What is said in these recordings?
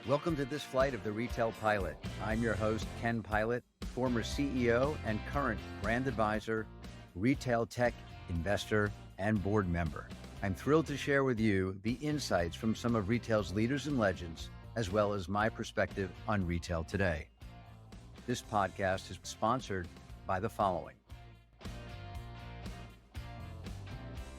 Welcome to this flight of the Retail Pilot. I'm your host, Ken Pilot, former CEO and current brand advisor, retail tech investor, and board member. I'm thrilled to share with you the insights from some of retail's leaders and legends, as well as my perspective on retail today. This podcast is sponsored by the following.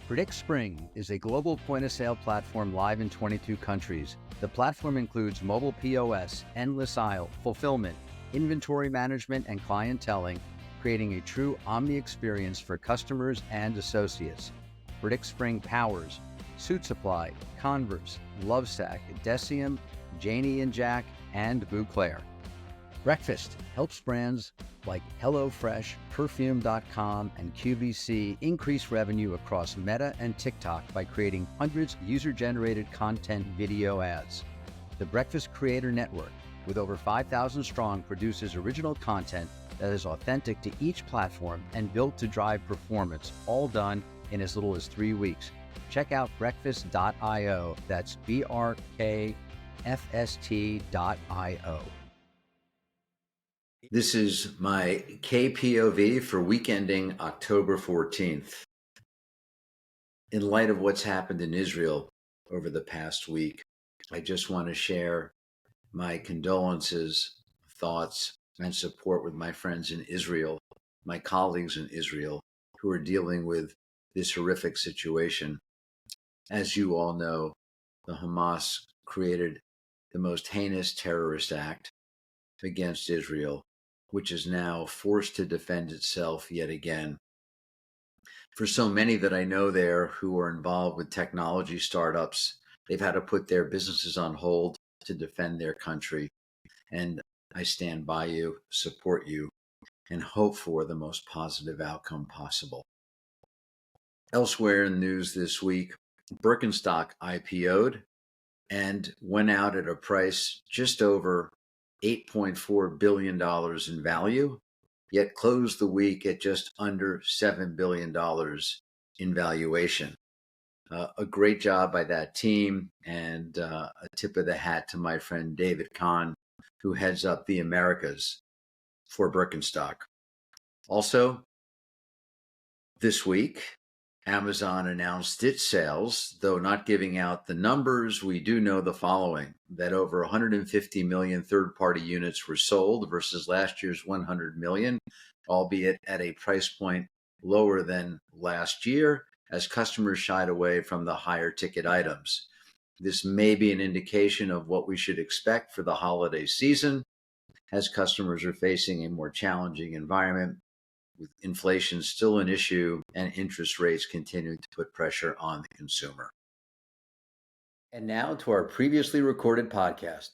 Predict Spring is a global point-of-sale platform live in 22 countries. The platform includes mobile POS, endless aisle, fulfillment, inventory management, and clienteling, creating a true omni experience for customers and associates. Predict Spring powers Suit Supply, Converse, Lovesac, Decium, Janie and Jack, and Bouclair. Breakfast helps brands like HelloFresh, Perfume.com, and QVC increase revenue across Meta and TikTok by creating hundreds of user-generated content video ads. The Breakfast Creator Network, with over 5,000 strong, produces original content that is authentic to each platform and built to drive performance, all done in as little as 3 weeks. Check out breakfast.io. That's BRKFST.io. This is my KPOV for week ending October 14th. In light of what's happened in Israel over the past week, I just want to share my condolences, thoughts, and support with my friends in Israel, my colleagues in Israel, who are dealing with this horrific situation. As you all know, the Hamas created the most heinous terrorist act against Israel, which is now forced to defend itself yet again. For so many that I know there who are involved with technology startups, they've had to put their businesses on hold to defend their country. And I stand by you, support you, and hope for the most positive outcome possible. Elsewhere in the news this week, Birkenstock IPO'd and went out at a price just over $8.4 billion in value, yet closed the week at just under $7 billion in valuation. A great job by that team, and a tip of the hat to my friend David Kahn, who heads up the Americas for Birkenstock. Also, this week, Amazon announced its sales, though not giving out the numbers. We do know the following, that over 150 million third-party units were sold versus last year's 100 million, albeit at a price point lower than last year as customers shied away from the higher ticket items. This may be an indication of what we should expect for the holiday season as customers are facing a more challenging environment, with inflation still an issue and interest rates continuing to put pressure on the consumer. And now to our previously recorded podcast.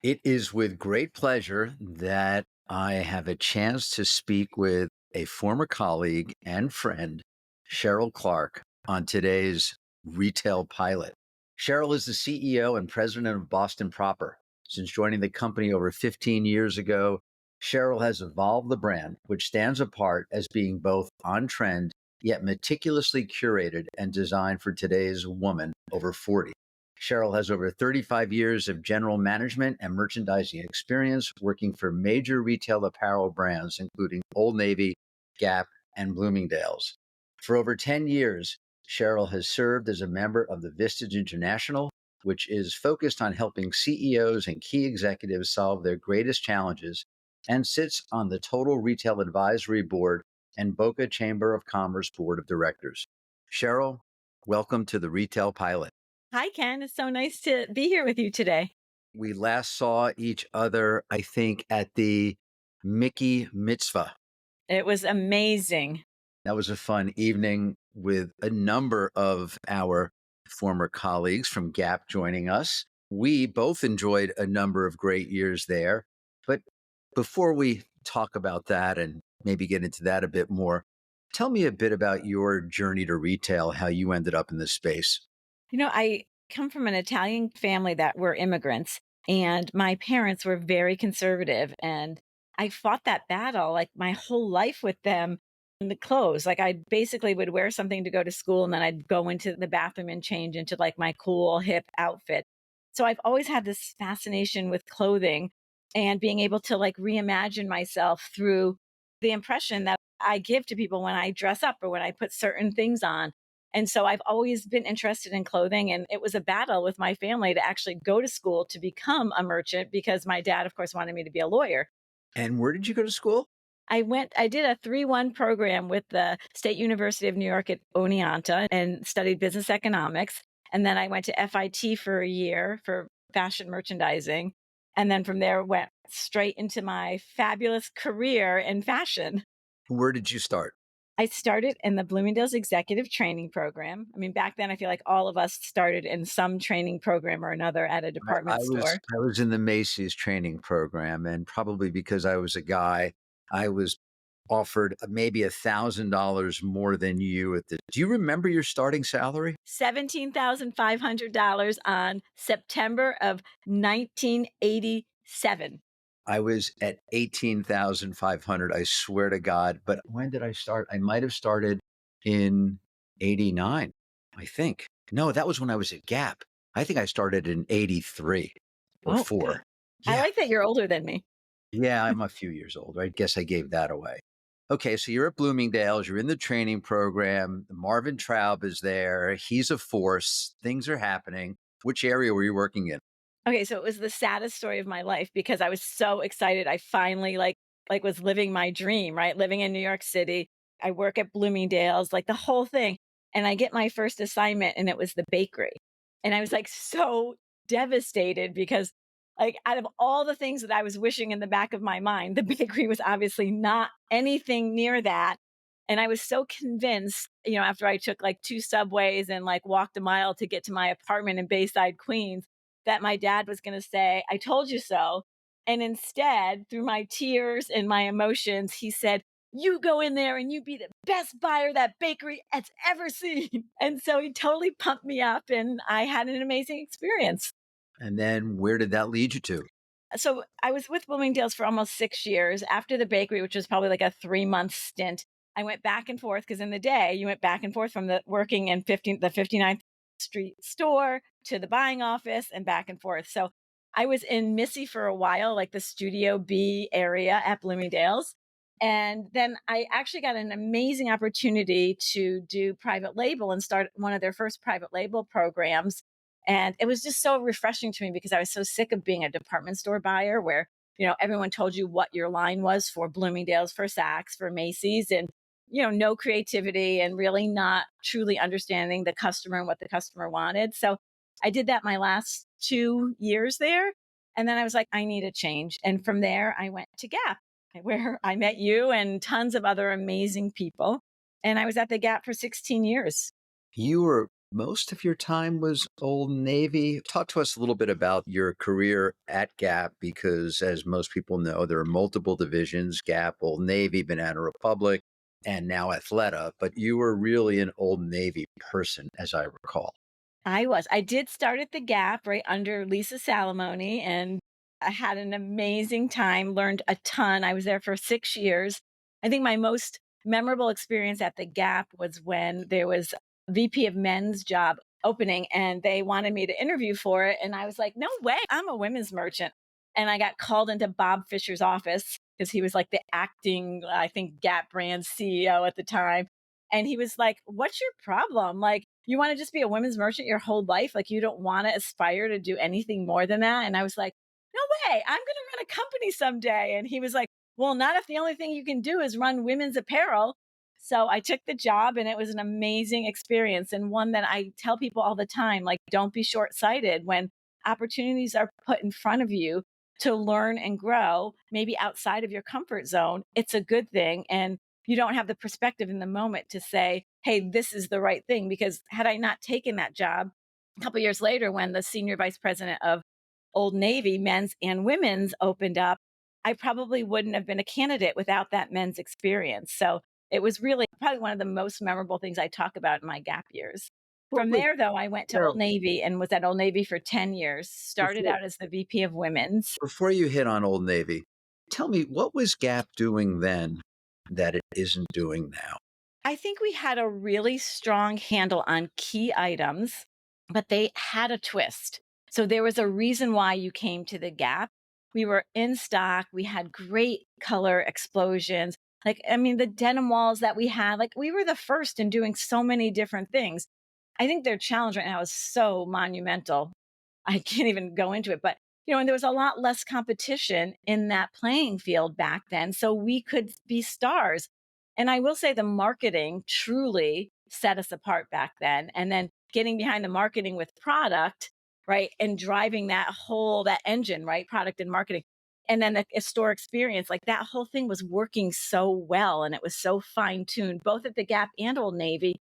It is with great pleasure that I have a chance to speak with a former colleague and friend, Sheryl Clark, on today's Retail Pilot. Sheryl is the CEO and president of Boston Proper. Since joining the company over 15 years ago, Sheryl has evolved the brand, which stands apart as being both on trend, yet meticulously curated and designed for today's woman over 40. Sheryl has over 35 years of general management and merchandising experience working for major retail apparel brands, including Old Navy, Gap, and Bloomingdales. For over 10 years, Sheryl has served as a member of the Vistage International, which is focused on helping CEOs and key executives solve their greatest challenges, and sits on the Total Retail Advisory Board and Boca Chamber of Commerce Board of Directors. Sheryl, welcome to the Retail Pilot. Hi, Ken. It's so nice to be here with you today. We last saw each other, I think, at the Mickey Mitzvah. It was amazing. That was a fun evening with a number of our former colleagues from Gap joining us. We both enjoyed a number of great years there. But before we talk about that and maybe get into that a bit more, tell me a bit about your journey to retail, how you ended up in this space. I come from an Italian family that were immigrants, and my parents were very conservative. And I fought that battle like my whole life with them in the clothes. Like I basically would wear something to go to school, and then I'd go into the bathroom and change into like my cool hip outfit. So I've always had this fascination with clothing and being able to like reimagine myself through the impression that I give to people when I dress up or when I put certain things on. And so I've always been interested in clothing. And it was a battle with my family to actually go to school to become a merchant because my dad, of course, wanted me to be a lawyer. And where did you go to school? I did a 3-1 program with the State University of New York at Oneonta and studied business economics. And then I went to FIT for a year for fashion merchandising. And then from there went straight into my fabulous career in fashion. Where did you start? I started in the Bloomingdale's executive training program. I mean, back then I feel like all of us started in some training program or another at a I department was store. I was in the Macy's training program, and probably because I was a guy, I was offered maybe $1,000 more than you at the. Do you remember your starting salary? $17,500 on September of 1987. I was at 18,500. I swear to God. But when did I start? I might have started in 89, I think. No, that was when I was at Gap. I think I started in 83 or Oh, good. 4. I Yeah. like that you're older than me. Yeah, I'm a few years older. I guess I gave that away. Okay, so you're at Bloomingdale's, you're in the training program. Marvin Traub is there. He's a force. Things are happening. Which area were you working in? Okay, so it was the saddest story of my life because I was so excited. I finally like was living my dream, right? Living in New York City. I work at Bloomingdale's, like the whole thing. And I get my first assignment and it was the bakery. And I was like so devastated because like out of all the things that I was wishing in the back of my mind, the bakery was obviously not anything near that. And I was so convinced, after I took like 2 subways and like walked a mile to get to my apartment in Bayside, Queens, that my dad was going to say, I told you so. And instead, through my tears and my emotions, he said, you go in there and you be the best buyer that bakery has ever seen. And so he totally pumped me up and I had an amazing experience. And then where did that lead you to? So I was with Bloomingdale's for almost 6 years. After the bakery, which was probably like a 3-month stint, I went back and forth because in the day you went back and forth from the working in the 59th Street store to the buying office and back and forth. So I was in Missy for a while, like the Studio B area at Bloomingdale's. And then I actually got an amazing opportunity to do private label and start one of their first private label programs. And it was just so refreshing to me because I was so sick of being a department store buyer where, everyone told you what your line was for Bloomingdale's, for Saks, for Macy's, and, no creativity and really not truly understanding the customer and what the customer wanted. So I did that my last 2 years there. And then I was like, I need a change. And from there, I went to Gap, where I met you and tons of other amazing people. And I was at the Gap for 16 years. You were most of your time was Old Navy. Talk to us a little bit about your career at Gap because, as most people know, there are multiple divisions: Gap, Old Navy, Banana Republic, and now Athleta. But you were really an Old Navy person, as I recall. I was. I did start at the Gap right under Lisa Salamone, and I had an amazing time, learned a ton. I was there for 6 years. I think my most memorable experience at the Gap was when there was a VP of men's job opening and they wanted me to interview for it. And I was like, no way, I'm a women's merchant. And I got called into Bob Fisher's office because he was like the acting, I think, Gap brand CEO at the time. And he was like, what's your problem? Like, you want to just be a women's merchant your whole life? Like, you don't want to aspire to do anything more than that? And I was like, no way, I'm going to run a company someday. And he was like, well, not if the only thing you can do is run women's apparel. So I took the job and it was an amazing experience and one that I tell people all the time, like, don't be short sighted when opportunities are put in front of you to learn and grow, maybe outside of your comfort zone. It's a good thing. And you don't have the perspective in the moment to say, hey, this is the right thing. Because had I not taken that job a couple years later, when the senior vice president of Old Navy, men's and women's, opened up, I probably wouldn't have been a candidate without that men's experience. So it was really probably one of the most memorable things I talk about in my Gap years. What From was there, though, I went to there Old Navy and was at Old Navy for 10 years, started before out as the VP of women's. before you hit on Old Navy? Tell me what was Gap doing then that it isn't doing now? I think we had a really strong handle on key items, but they had a twist. So there was a reason why you came to the Gap. We were in stock. We had great color explosions. Like, I mean, the denim walls that we had, like, we were the first in doing so many different things. I think their challenge right now is so monumental. I can't even go into it, but and there was a lot less competition in that playing field back then. So we could be stars. And I will say the marketing truly set us apart back then. And then getting behind the marketing with product, right? And driving that engine, right? Product and marketing. And then the store experience, like that whole thing was working so well and it was so fine tuned, both at the Gap and Old Navy.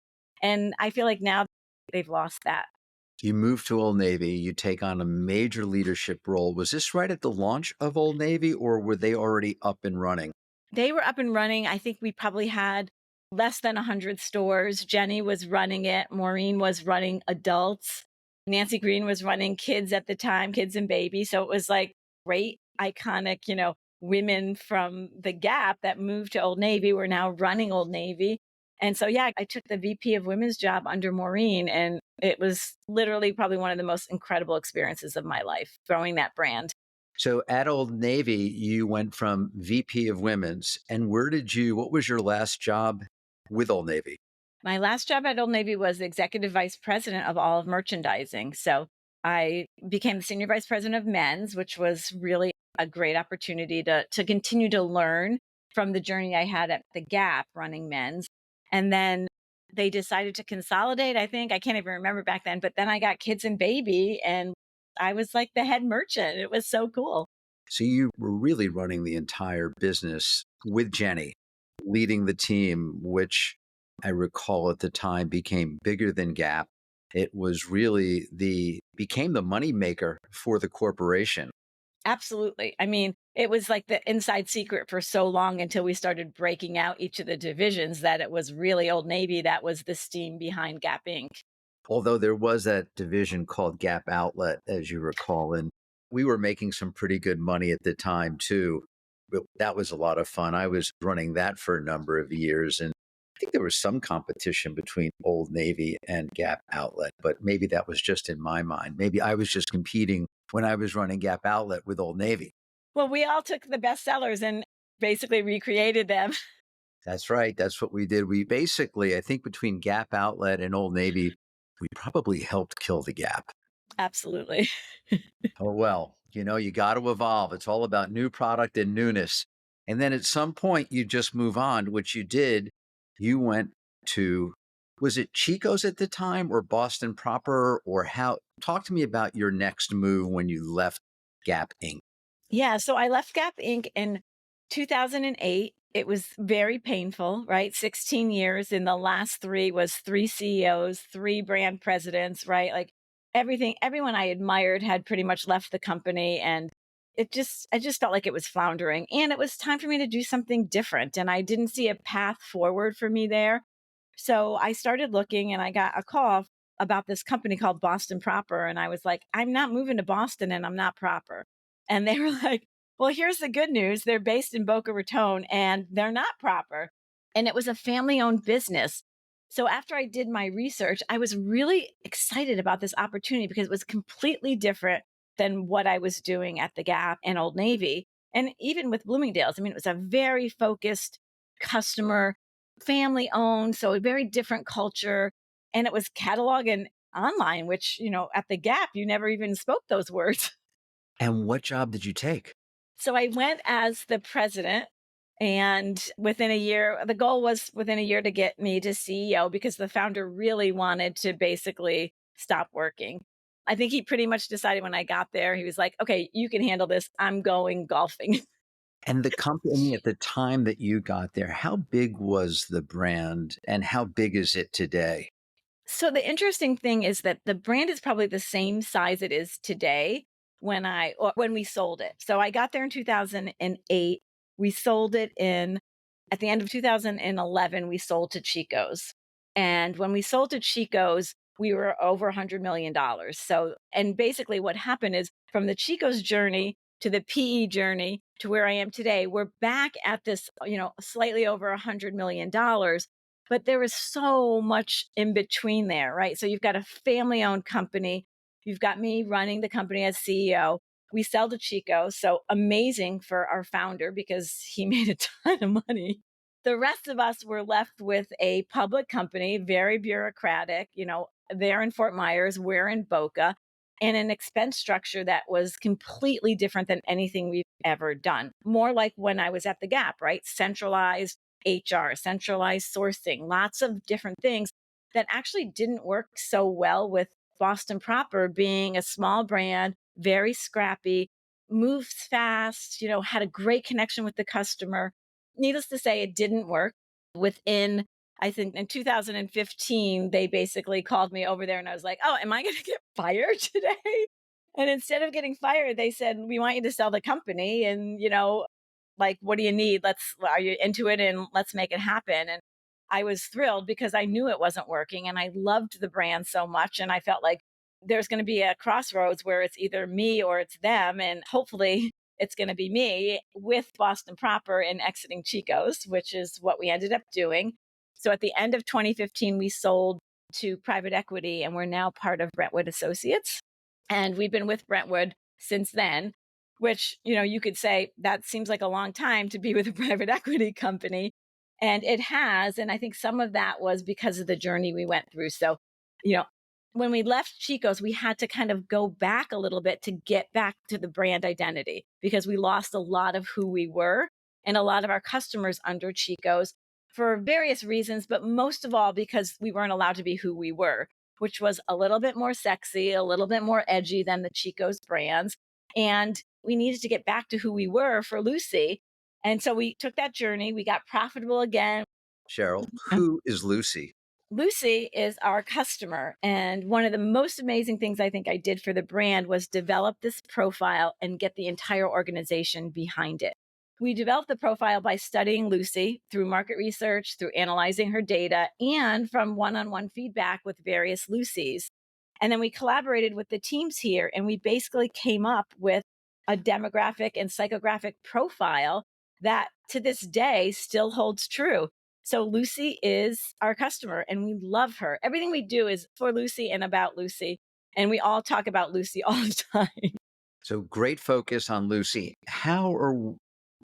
And I feel like now they've lost that. You move to Old Navy, you take on a major leadership role. Was this right at the launch of Old Navy, or were they already up and running? They were up and running. I think we probably had less than 100 stores. Jenny was running it. Maureen was running adults. Nancy Green was running kids at the time, kids and babies. So it was like great, iconic, women from the Gap that moved to Old Navy were now running Old Navy. And so, yeah, I took the VP of women's job under Maureen, and it was literally probably one of the most incredible experiences of my life, growing that brand. So at Old Navy, you went from VP of Women's, and what was your last job with Old Navy? My last job at Old Navy was executive vice president of all of merchandising. So I became the senior vice president of men's, which was really a great opportunity to continue to learn from the journey I had at the Gap running men's. And then they decided to consolidate, I think. I can't even remember back then, but then I got kids and baby and I was like the head merchant. It was so cool. So you were really running the entire business with Jenny, leading the team, which I recall at the time became bigger than Gap. It was really became the moneymaker for the corporation. Absolutely. I mean, it was like the inside secret for so long until we started breaking out each of the divisions that it was really Old Navy that was the steam behind Gap Inc. Although there was that division called Gap Outlet, as you recall, and we were making some pretty good money at the time too. But that was a lot of fun. I was running that for a number of years, and I think there was some competition between Old Navy and Gap Outlet, but maybe that was just in my mind. Maybe I was just competing when I was running Gap Outlet with Old Navy. Well, we all took the best sellers and basically recreated them. That's right. That's what we did. We basically, I think between Gap Outlet and Old Navy, we probably helped kill the Gap. Absolutely. Oh, well, you got to evolve. It's all about new product and newness. And then at some point, you just move on, which you did. You went to, was it Chico's at the time or Boston proper or how? Talk to me about your next move when you left Gap Inc. Yeah, so I left Gap Inc. in 2008. It was very painful, right? 16 years. In the last three was three CEOs, three brand presidents, right? Like everyone I admired had pretty much left the company. And I just felt like it was floundering. And it was time for me to do something different. And I didn't see a path forward for me there. So I started looking and I got a call about this company called Boston Proper. And I was like, I'm not moving to Boston and I'm not proper. And they were like, well, here's the good news. They're based in Boca Raton and they're not proper. And it was a family owned business. So after I did my research, I was really excited about this opportunity because it was completely different than what I was doing at the Gap and Old Navy. And even with Bloomingdales, I mean, it was a very focused customer, family owned, so a very different culture. And it was catalog and online, which, at the Gap, you never even spoke those words. And what job did you take? So I went as the president. And within a year, the goal was within a year to get me to CEO because the founder really wanted to basically stop working. I think he pretty much decided when I got there, he was like, okay, you can handle this. I'm going golfing. And the company at the time that you got there, how big was the brand and how big is it today? So the interesting thing is that the brand is probably the same size it is today when we sold it. So I got there in 2008. We sold it in at the end of 2011 we sold to Chico's. And when we sold to Chico's, we were over $100 million. So and basically what happened is from the Chico's journey to the PE journey to where I am today, we're back at this, slightly over $100 million, but there is so much in between there, right? So you've got a family owned company, You've got me running the company as CEO. We sell to Chico. So amazing for our founder because he made a ton of money. The rest of us were left with a public company, very bureaucratic. They're in Fort Myers, we're in Boca, and an expense structure that was completely different than anything we've ever done. More like when I was at the Gap, right? Centralized HR, centralized sourcing, lots of different things that actually didn't work so well with Boston proper being a small brand, very scrappy, moves fast, had a great connection with the customer. Needless to say, it didn't work. Within, I think in 2015, they basically called me over there and I was like, oh, am I going to get fired today? And instead of getting fired, they said, we want you to sell the company. And, like, what do you need? Are you into it? And let's make it happen. And I was thrilled because I knew it wasn't working and I loved the brand so much. And I felt like there's going to be a crossroads where it's either me or it's them. And hopefully it's going to be me with Boston proper and exiting Chico's, which is what we ended up doing. So at the end of 2015, we sold to private equity and we're now part of Brentwood Associates. And we've been with Brentwood since then, which, you could say that seems like a long time to be with a private equity company. And it has. And I think some of that was because of the journey we went through. So, you know, when we left Chico's, we had to kind of go back a little bit to get back to the brand identity because we lost a lot of who we were and a lot of our customers under Chico's for various reasons, but most of all because we weren't allowed to be who we were, which was a little bit more sexy, a little bit more edgy than the Chico's brands. And we needed to get back to who we were for Lucy. And so we took that journey. We got profitable again. Cheryl, who is Lucy? Lucy is our customer. And one of the most amazing things I think I did for the brand was develop this profile and get the entire organization behind it. We developed the profile by studying Lucy through market research, through analyzing her data, and from one-on-one feedback with various Lucys. And then we collaborated with the teams here, and we basically came up with a demographic and psychographic profile that to this day still holds true. So Lucy is our customer and we love her. Everything we do is for Lucy and about Lucy. And we all talk about Lucy all the time. So great focus on Lucy. How are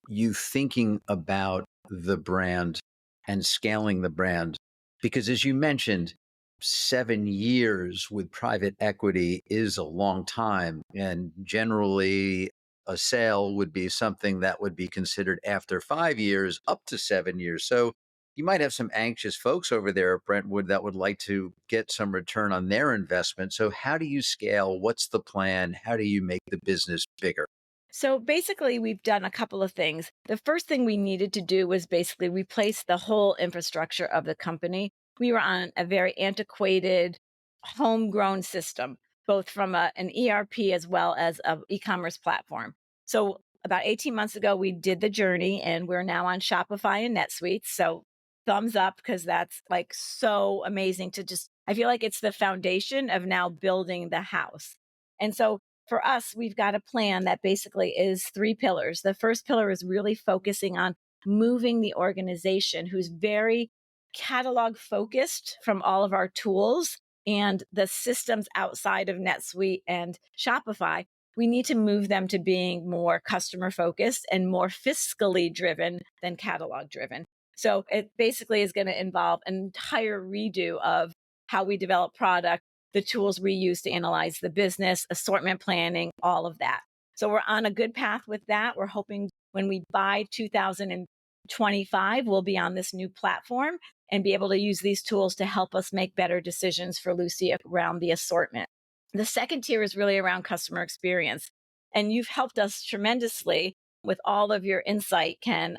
you thinking about the brand and scaling the brand? Because as you mentioned, 7 years with private equity is a long time. And generally, a sale would be something that would be considered after 5 years, up to 7 years. So you might have some anxious folks over there at Brentwood that would like to get some return on their investment. So how do you scale? What's the plan? How do you make the business bigger? So basically, we've done a couple of things. The first thing we needed to do was basically replace the whole infrastructure of the company. We were on a very antiquated, homegrown system, both from an ERP as well as an e-commerce platform. So about 18 months ago, we did the journey and we're now on Shopify and NetSuite. So thumbs up because that's like so amazing to just, I feel like it's the foundation of now building the house. And so for us, we've got a plan that basically is three pillars. The first pillar is really focusing on moving the organization who's very catalog focused from all of our tools and the systems outside of NetSuite and Shopify. We need to move them to being more customer focused and more fiscally driven than catalog driven. So it basically is going to involve an entire redo of how we develop product, the tools we use to analyze the business, assortment planning, all of that. So we're on a good path with that. We're hoping when we buy 2025, we'll be on this new platform and be able to use these tools to help us make better decisions for Lucy around the assortment. The second tier is really around customer experience. And you've helped us tremendously with all of your insight, Ken,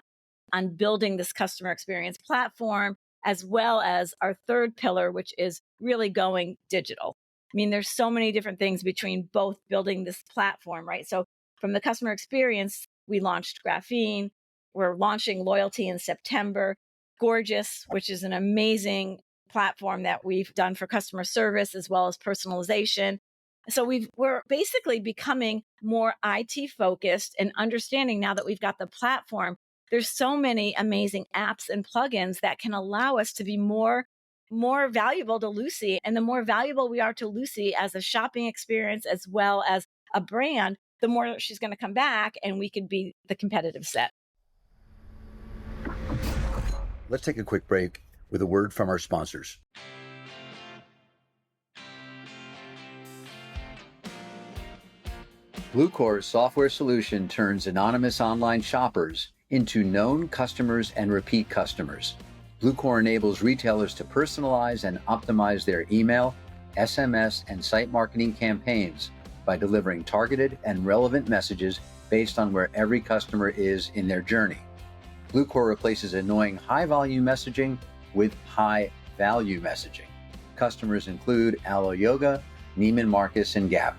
on building this customer experience platform, as well as our third pillar, which is really going digital. I mean, there's so many different things between both building this platform, right? So from the customer experience, we launched Graphene. We're launching Loyalty in September. Gorgeous, which is an amazing platform that we've done for customer service as well as personalization. So we're basically becoming more IT focused and understanding now that we've got the platform. There's so many amazing apps and plugins that can allow us to be more more valuable to Lucy. And the more valuable we are to Lucy as a shopping experience as well as a brand, the more she's going to come back and we could be the competitive set. Let's take a quick break with a word from our sponsors. Bluecore's software solution turns anonymous online shoppers into known customers and repeat customers. Bluecore enables retailers to personalize and optimize their email, SMS, and site marketing campaigns by delivering targeted and relevant messages based on where every customer is in their journey. Bluecore replaces annoying high-volume messaging with high-value messaging. Customers include Alo Yoga, Neiman Marcus, and Gap.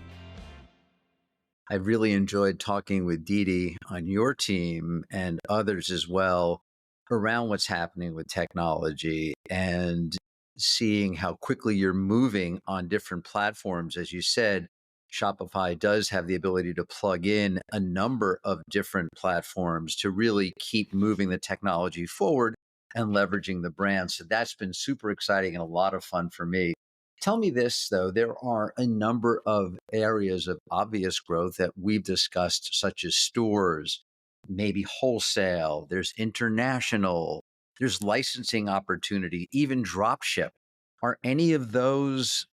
I've really enjoyed talking with Dee Dee on your team and others as well around what's happening with technology and seeing how quickly you're moving on different platforms. As you said, Shopify does have the ability to plug in a number of different platforms to really keep moving the technology forward and leveraging the brand. So that's been super exciting and a lot of fun for me. Tell me this, though, there are a number of areas of obvious growth that we've discussed, such as stores, maybe wholesale, there's international, there's licensing opportunity, even drop ship. Are any of those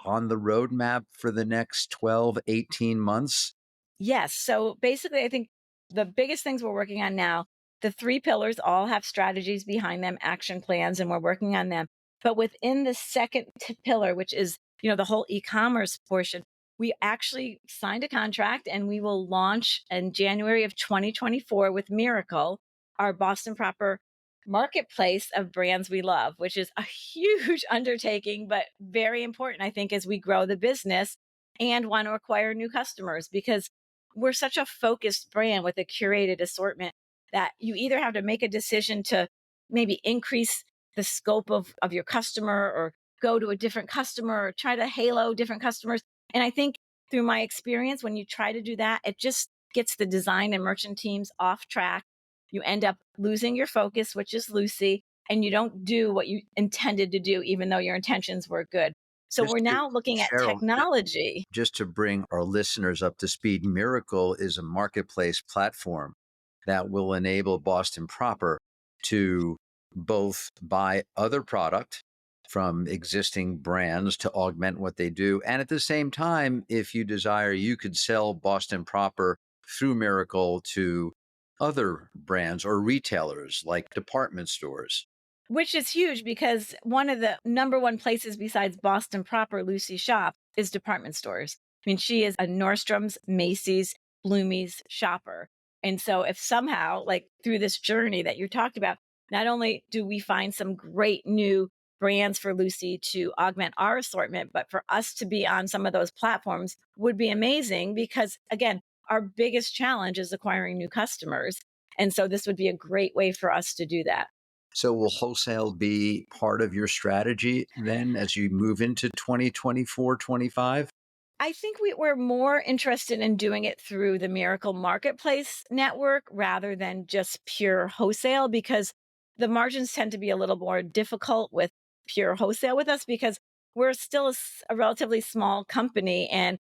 on the roadmap for the next 12, 18 months? Yes. So basically, I think the biggest things we're working on now, the three pillars all have strategies behind them, action plans, and we're working on them. But within the second pillar, which is, the whole e-commerce portion, we actually signed a contract and we will launch in January of 2024 with Miracle, our Boston proper marketplace of brands we love, which is a huge undertaking, but very important, I think, as we grow the business and want to acquire new customers, because we're such a focused brand with a curated assortment that you either have to make a decision to maybe increase the scope of your customer or go to a different customer or try to halo different customers. And I think through my experience, when you try to do that, it just gets the design and merchant teams off track. You end up losing your focus, which is Lucy, and you don't do what you intended to do, even though your intentions were good. So Just we're to, now looking at Cheryl, technology. just to bring our listeners up to speed, Miracle is a marketplace platform that will enable Boston Proper to both buy other product from existing brands to augment what they do. And at the same time, if you desire, you could sell Boston Proper through Miracle to other brands or retailers like department stores. Which is huge because one of the number one places besides Boston proper Lucy shop is department stores. I mean, she is a Nordstrom's, Macy's, Bloomie's shopper. And so if somehow, like through this journey that you talked about, not only do we find some great new brands for Lucy to augment our assortment, but for us to be on some of those platforms would be amazing because, again, our biggest challenge is acquiring new customers. And so this would be a great way for us to do that. So will wholesale be part of your strategy then as you move into 2024, 25? I think we're more interested in doing it through the Miracle Marketplace network rather than just pure wholesale, because the margins tend to be a little more difficult with pure wholesale with us because we're still a relatively small company and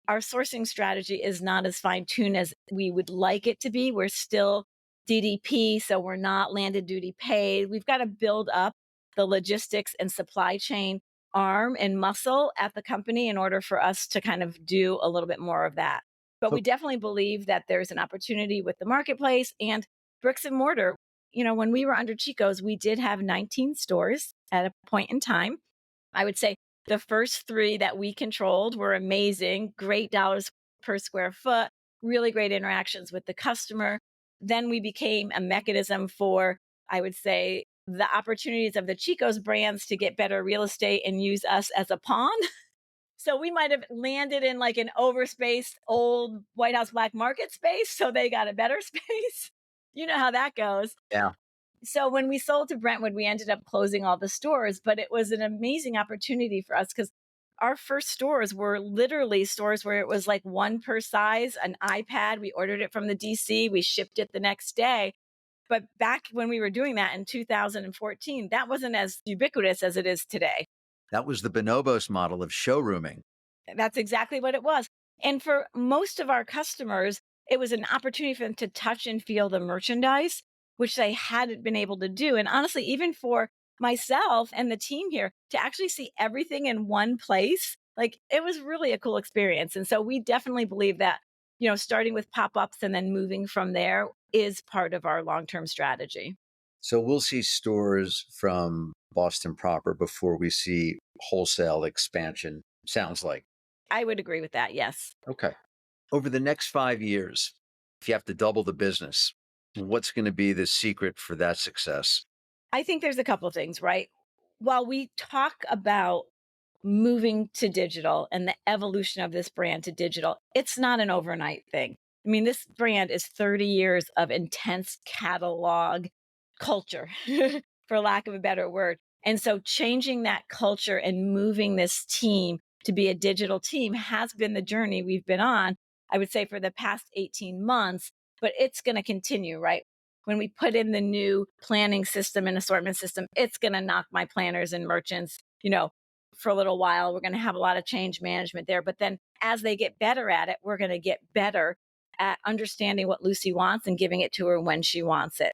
our sourcing strategy is not as fine tuned as we would like it to be. We're still DDP, so we're not landed duty paid. We've got to build up the logistics and supply chain arm and muscle at the company in order for us to kind of do a little bit more of that. But we definitely believe that there's an opportunity with the marketplace and bricks and mortar. When we were under Chico's, we did have 19 stores at a point in time. I would say the first three that we controlled were amazing, great dollars per square foot, really great interactions with the customer. Then we became a mechanism for, I would say, the opportunities of the Chico's brands to get better real estate and use us as a pawn. So we might have landed in like an overspaced old White House black market space. So they got a better space. You know how that goes. Yeah. So when we sold to Brentwood, we ended up closing all the stores, but it was an amazing opportunity for us because our first stores were literally stores where it was like one per size, an iPad. We ordered it from the DC. We shipped it the next day. But back when we were doing that in 2014, that wasn't as ubiquitous as it is today. That was the bonobos model of showrooming. That's exactly what it was. And for most of our customers, it was an opportunity for them to touch and feel the merchandise, which they hadn't been able to do. And honestly, even for myself and the team here to actually see everything in one place, like it was really a cool experience. And so we definitely believe that, starting with pop ups and then moving from there is part of our long term strategy. So we'll see stores from Boston proper before we see wholesale expansion, sounds like. I would agree with that. Yes. Okay. Over the next 5 years, if you have to double the business, what's going to be the secret for that success? I think there's a couple of things, right? While we talk about moving to digital and the evolution of this brand to digital, it's not an overnight thing. I mean, this brand is 30 years of intense catalog culture, for lack of a better word. And so changing that culture and moving this team to be a digital team has been the journey we've been on, I would say, for the past 18 months, but it's going to continue, right? When we put in the new planning system and assortment system, it's going to knock my planners and merchants, for a little while. We're going to have a lot of change management there. But then as they get better at it, we're going to get better at understanding what Lucy wants and giving it to her when she wants it.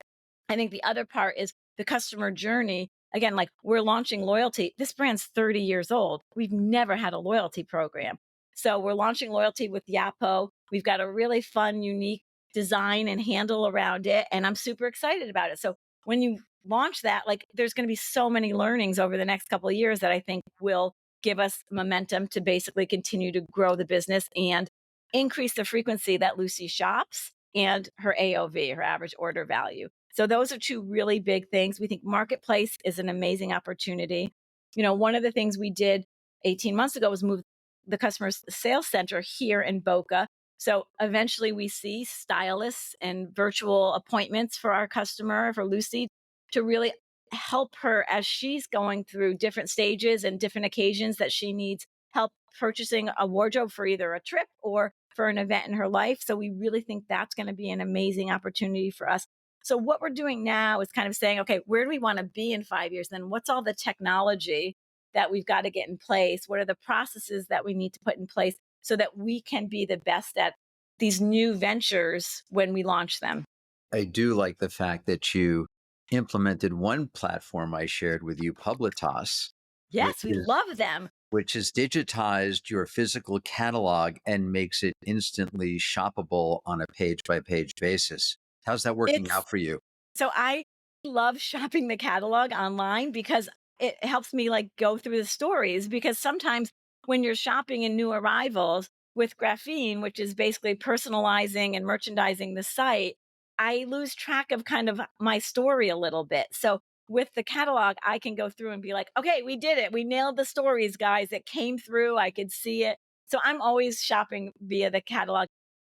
I think the other part is the customer journey. Again, like we're launching loyalty. This brand's 30 years old. We've never had a loyalty program. So we're launching loyalty with Yapo. We've got a really fun, unique design and handle around it. And I'm super excited about it. So when you launch that, like there's going to be so many learnings over the next couple of years that I think will give us momentum to basically continue to grow the business and increase the frequency that Lucy shops and her AOV, her average order value. So those are two really big things. We think marketplace is an amazing opportunity. One of the things we did 18 months ago was move the customer sales center here in Boca. So eventually we see stylists and virtual appointments for our customer, for Lucy, to really help her as she's going through different stages and different occasions that she needs help purchasing a wardrobe for either a trip or for an event in her life. So we really think that's going to be an amazing opportunity for us. So what we're doing now is kind of saying, okay, where do we want to be in 5 years? Then what's all the technology that we've got to get in place? What are the processes that we need to put in place so that we can be the best at these new ventures when we launch them? I do like the fact that you implemented one platform I shared with you, Publitas. Yes, we love them. Which has digitized your physical catalog and makes it instantly shoppable on a page by page basis. How's that working out for you? So I love shopping the catalog online because it helps me like go through the stories, because sometimes when you're shopping in new arrivals with Graphene, which is basically personalizing and merchandising the site, I lose track of kind of my story a little bit. So with the catalog, I can go through and be like, okay, we did it. We nailed the stories, guys. It came through. I could see it. So I'm always shopping via the catalog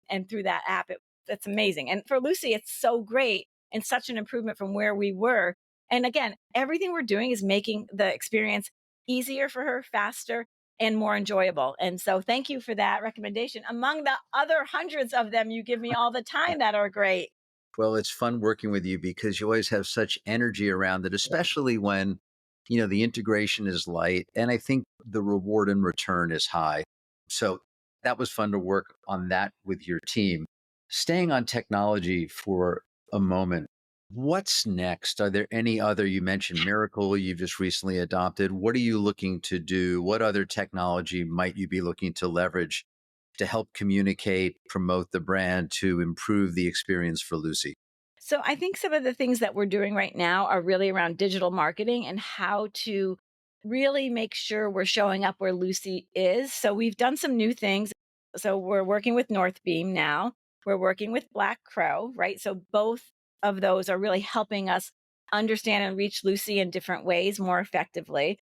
and through that app. It's amazing. And for Lucy, it's so great and such an improvement from where we were. And again, everything we're doing is making the experience easier for her, faster, and more enjoyable. And so thank you for that recommendation. Among the other hundreds of them you give me all the time that are great. Well, it's fun working with you because you always have such energy around it, especially when, the integration is light. And I think the reward in return is high. So that was fun to work on that with your team. Staying on technology for a moment, what's next? Are there any other, you mentioned Miracle, you've just recently adopted. What are you looking to do? What other technology might you be looking to leverage to help communicate, promote the brand, to improve the experience for Lucy? So I think some of the things that we're doing right now are really around digital marketing and how to really make sure we're showing up where Lucy is. So we've done some new things. So we're working with Northbeam now. We're working with Black Crow, right? So both of those are really helping us understand and reach Lucy in different ways more effectively.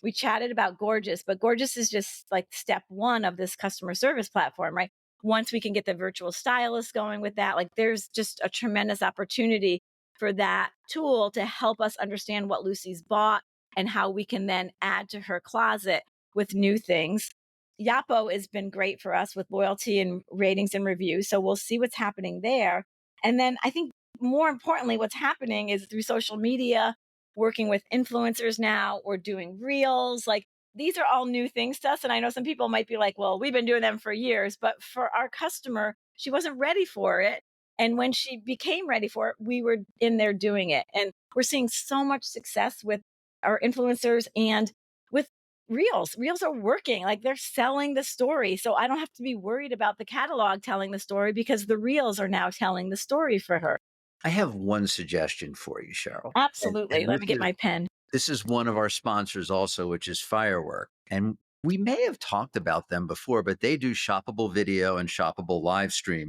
We chatted about Gorgeous, but Gorgeous is just like step one of this customer service platform, right? Once we can get the virtual stylist going with that, like there's just a tremendous opportunity for that tool to help us understand what Lucy's bought and how we can then add to her closet with new things. Yapo has been great for us with loyalty and ratings and reviews. So we'll see what's happening there. And then I think more importantly, what's happening is through social media, working with influencers now, we're doing reels. Like these are all new things to us. And I know some people might be like, well, we've been doing them for years, but for our customer, she wasn't ready for it. And when she became ready for it, we were in there doing it. And we're seeing so much success with our influencers and with reels. Reels are working, like they're selling the story. So I don't have to be worried about the catalog telling the story because the reels are now telling the story for her. I have one suggestion for you, Cheryl. Absolutely. And Let me get my pen. this is one of our sponsors also, which is Firework. And we may have talked about them before, but they do shoppable video and shoppable live stream.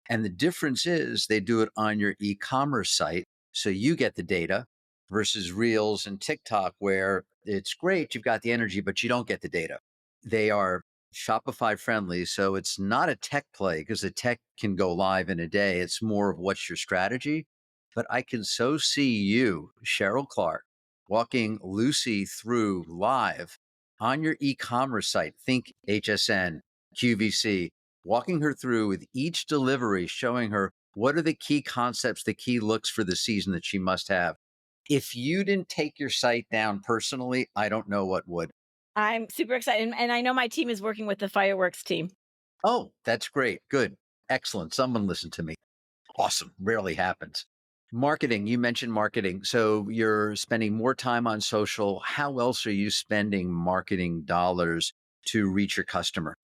And the difference is they do it on your e-commerce site. So you get the data versus Reels and TikTok, where it's great. You've got the energy, but you don't get the data. They are Shopify friendly. So it's not a tech play because the tech can go live in a day. It's more of what's your strategy. But I can so see you, Sheryl Clark, walking Lucy through live on your e-commerce site. Think HSN, QVC, walking her through with each delivery, showing her what are the key concepts, the key looks for the season that she must have. If you didn't take your site down personally, I don't know what would. I'm super excited. And I know my team is working with the fireworks team. Oh, that's great. Good. Excellent. Someone listened to me. Awesome. Rarely happens. Marketing, you mentioned marketing. So you're spending more time on social. How else are you spending marketing dollars to reach your customer?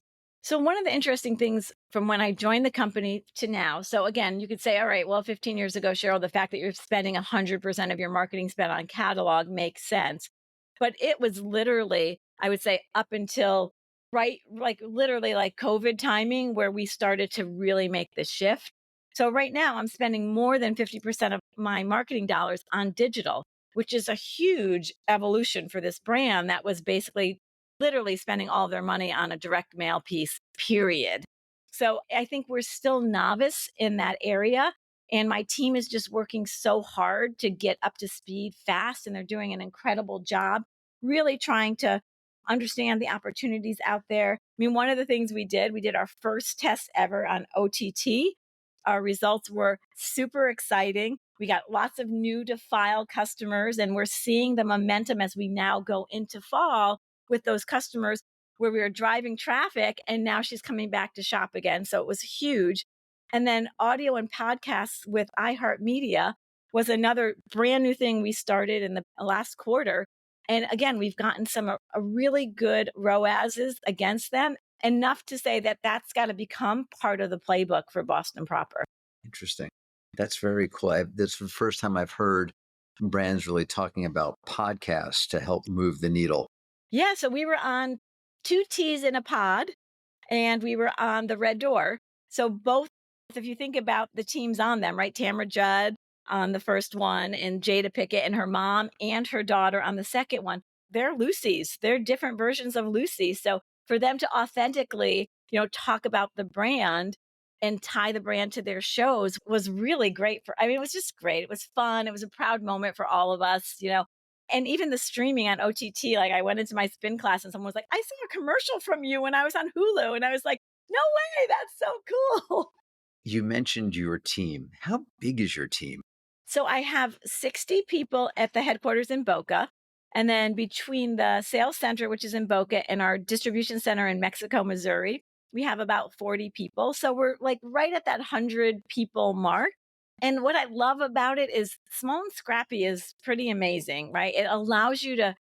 So, one of the interesting things from when I joined the company to now, so again, you could say, all right, well, 15 years ago, Cheryl, the fact that you're spending 100% of your marketing spend on catalog makes sense. But it was literally, I would say, up until right, like literally like COVID timing, where we started to really make the shift. So, right now, I'm spending more than 50% of my marketing dollars on digital, which is a huge evolution for this brand that was basically literally spending all their money on a direct mail piece, period. So I think we're still novice in that area. And my team is just working so hard to get up to speed fast. And they're doing an incredible job, really trying to understand the opportunities out there. I mean, one of the things we did our first test ever on OTT. Our results were super exciting. We got lots of new to file customers, and we're seeing the momentum as we now go into fall with those customers where we were driving traffic and now she's coming back to shop again. So it was huge. And then audio and podcasts with iHeartMedia was another brand new thing we started in the last quarter. And again, we've gotten some a really good ROASs against them, enough to say that that's got to become part of the playbook for Boston Proper. Interesting. That's very cool. That's the first time I've heard brands really talking about podcasts to help move the needle. Yeah, so we were on two T's in a pod and we were on the Red Door. So both, if you think about the teams on them, right? Tamara Judd on the first one and Jada Pickett and her mom and her daughter on the second one, they're Lucy's. They're different versions of Lucy. So for them to authentically, talk about the brand and tie the brand to their shows was really great it was just great. It was fun. It was a proud moment for all of us. And even the streaming on OTT, like I went into my spin class and someone was like, I saw a commercial from you when I was on Hulu. And I was like, no way, that's so cool. You mentioned your team. How big is your team? So I have 60 people at the headquarters in Boca. And then between the sales center, which is in Boca, and our distribution center in Mexico, Missouri, we have about 40 people. So we're like right at that 100 people mark. And what I love about it is small and scrappy is pretty amazing, right? It allows you to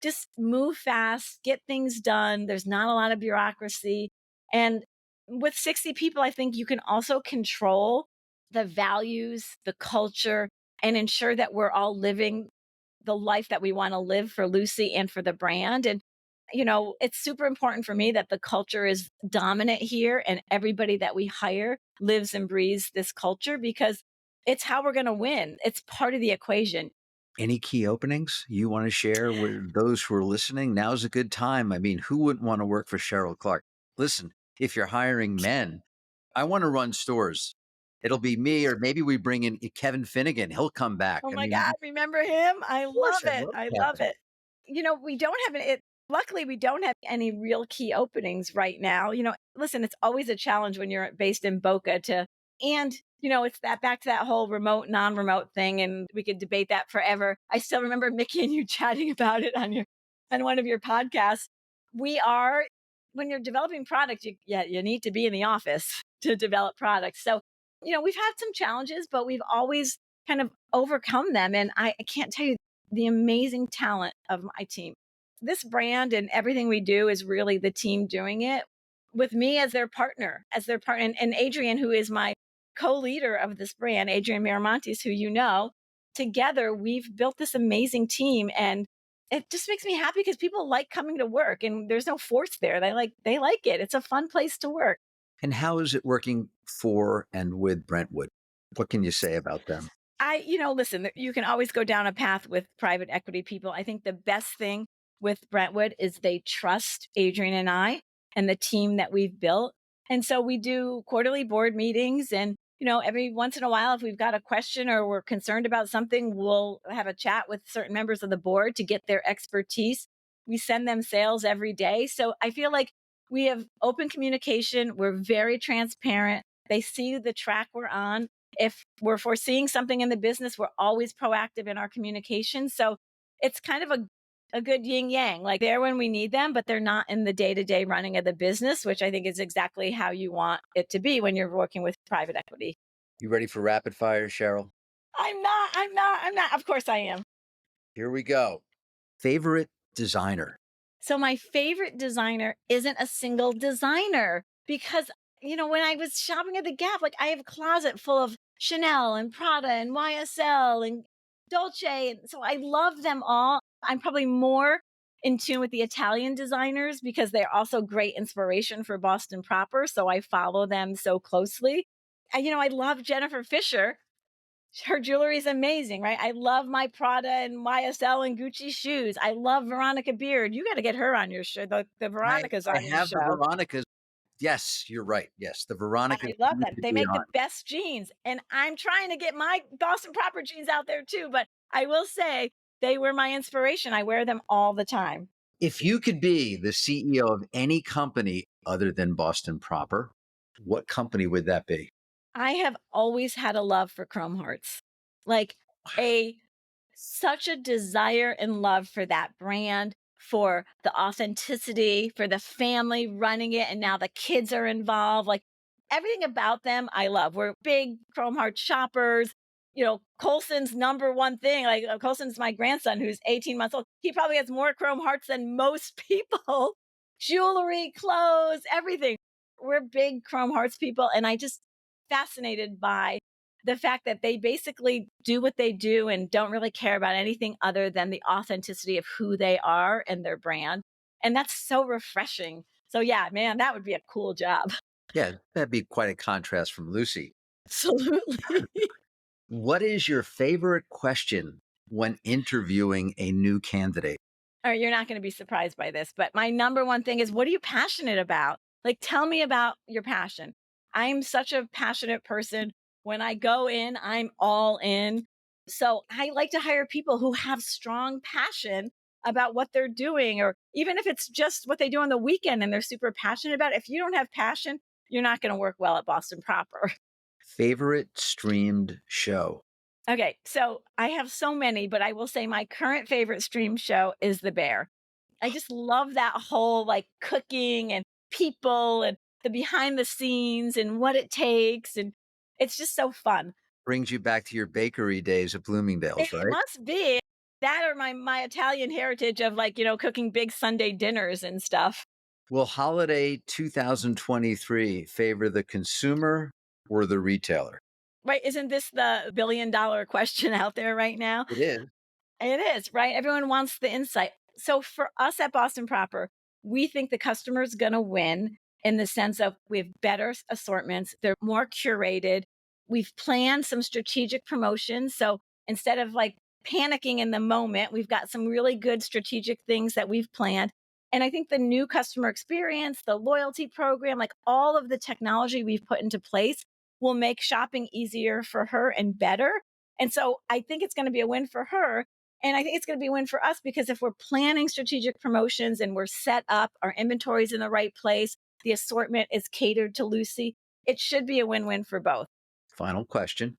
just move fast, get things done. There's not a lot of bureaucracy. And with 60 people, I think you can also control the values, the culture, and ensure that we're all living the life that we want to live for Lucy and for the brand. And, it's super important for me that the culture is dominant here and everybody that we hire lives and breathes this culture because it's how we're going to win. It's part of the equation. Any key openings you want to share with those who are listening? Now's a good time. I mean, who wouldn't want to work for Sheryl Clark? Listen, if you're hiring men, I want to run stores. It'll be me, or maybe we bring in Kevin Finnegan. He'll come back. Oh I my mean, God, remember him? I of course, love I it. love I love Kevin. it. We don't have luckily we don't have any real key openings right now. Listen, it's always a challenge when you're based in Boca to And, it's that back to that whole remote, non-remote thing. And we could debate that forever. I still remember Mickey and you chatting about it on one of your podcasts. We are, when you're developing product, you need to be in the office to develop products. So, we've had some challenges, but we've always kind of overcome them. And I can't tell you the amazing talent of my team. This brand and everything we do is really the team doing it with me as their partner, and Adrian, who is my co-leader of this brand, Adrian Miramontes, who together we've built this amazing team, and it just makes me happy because people like coming to work, and there's no force there. They like it. It's a fun place to work. And how is it working for and with Brentwood? What can you say about them? Listen, you can always go down a path with private equity people. I think the best thing with Brentwood is they trust Adrian and I and the team that we've built. And so we do quarterly board meetings. And, every once in a while, if we've got a question or we're concerned about something, we'll have a chat with certain members of the board to get their expertise. We send them sales every day. So I feel like we have open communication. We're very transparent. They see the track we're on. If we're foreseeing something in the business, we're always proactive in our communication. So it's kind of a good yin yang, like they're when we need them, but they're not in the day-to-day running of the business, which I think is exactly how you want it to be when you're working with private equity. You ready for rapid fire, Sheryl? I'm not. Of course I am. Here we go. Favorite designer? So my favorite designer isn't a single designer because, when I was shopping at the Gap, like I have a closet full of Chanel and Prada and YSL and Dolce. And so I love them all. I'm probably more in tune with the Italian designers because they're also great inspiration for Boston proper. So I follow them so closely. I love Jennifer Fisher. Her jewelry is amazing, right? I love my Prada and YSL and Gucci shoes. I love Veronica Beard. You got to get her on your show. The Veronica's I on your have the show. Veronicas. Yes, you're right. Yes, the Veronicas I love need them. to They be make the on. best jeans. And I'm trying to get my Boston proper jeans out there too. But I will say they were my inspiration. I wear them all the time. If you could be the CEO of any company other than Boston proper, what company would that be? I have always had a love for Chrome Hearts, like a such a desire and love for that brand, for the authenticity, for the family running it, and now the kids are involved. Like everything about them, I love. We're big Chrome Hearts shoppers. Colson's number one thing. Like Colson's my grandson, who's 18 months old. He probably has more Chrome Hearts than most people. Jewelry, clothes, everything. We're big Chrome Hearts people, and I just fascinated by the fact that they basically do what they do and don't really care about anything other than the authenticity of who they are and their brand. And that's so refreshing. So yeah, man, that would be a cool job. Yeah, that'd be quite a contrast from Lucy. Absolutely. What is your favorite question when interviewing a new candidate? All right, you're not going to be surprised by this, but my number one thing is, what are you passionate about? Like, tell me about your passion. I'm such a passionate person. When I go in, I'm all in. So I like to hire people who have strong passion about what they're doing, or even if it's just what they do on the weekend and they're super passionate about it. If you don't have passion, you're not going to work well at Boston proper. Favorite streamed show? Okay, so I have so many, but I will say my current favorite stream show is The Bear. I just love that whole like cooking and people and the behind the scenes and what it takes. And it's just so fun. Brings you back to your bakery days at Bloomingdale's, It right? must be that, or my Italian heritage of like, cooking big Sunday dinners and stuff. Will holiday 2023 favor the consumer or the retailer? Right? Isn't this the $1 billion question out there right now? It is. It is, right? Everyone wants the insight. So for us at Boston Proper, we think the customer's going to win in the sense of we have better assortments. They're more curated. We've planned some strategic promotions. So instead of like panicking in the moment, we've got some really good strategic things that we've planned. And I think the new customer experience, the loyalty program, like all of the technology we've put into place will make shopping easier for her and better. And so I think it's going to be a win for her. And I think it's going to be a win for us because if we're planning strategic promotions and we're set up, our inventory's in the right place, the assortment is catered to Lucy, it should be a win-win for both. Final question.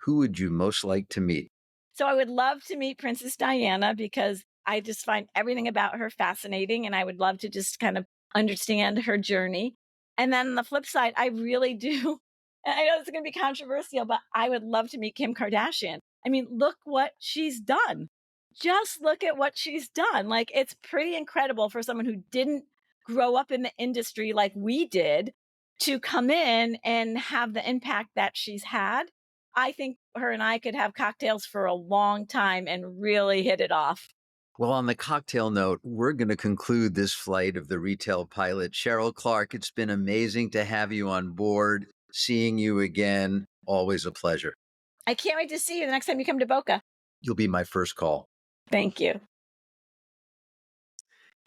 Who would you most like to meet? So I would love to meet Princess Diana because I just find everything about her fascinating and I would love to just kind of understand her journey. And then on the flip side, I really do. And I know it's going to be controversial, but I would love to meet Kim Kardashian. I mean, look what she's done. Just look at what she's done. Like, it's pretty incredible for someone who didn't grow up in the industry like we did to come in and have the impact that she's had. I think her and I could have cocktails for a long time and really hit it off. Well, on the cocktail note, we're going to conclude this flight of the retail pilot. Sheryl Clark, it's been amazing to have you on board. Seeing you again, always a pleasure. I can't wait to see you the next time you come to Boca. You'll be my first call. Thank you.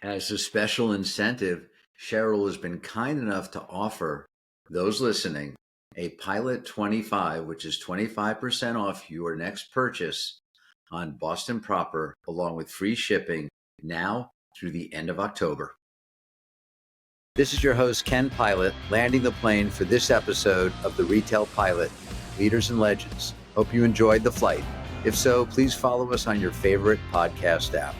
As a special incentive, Sheryl has been kind enough to offer those listening a Pilot 25, which is 25% off your next purchase on Boston proper, along with free shipping now through the end of October. This is your host, Ken Pilot, landing the plane for this episode of the Retail Pilot, Leaders and Legends. Hope you enjoyed the flight. If so, please follow us on your favorite podcast app.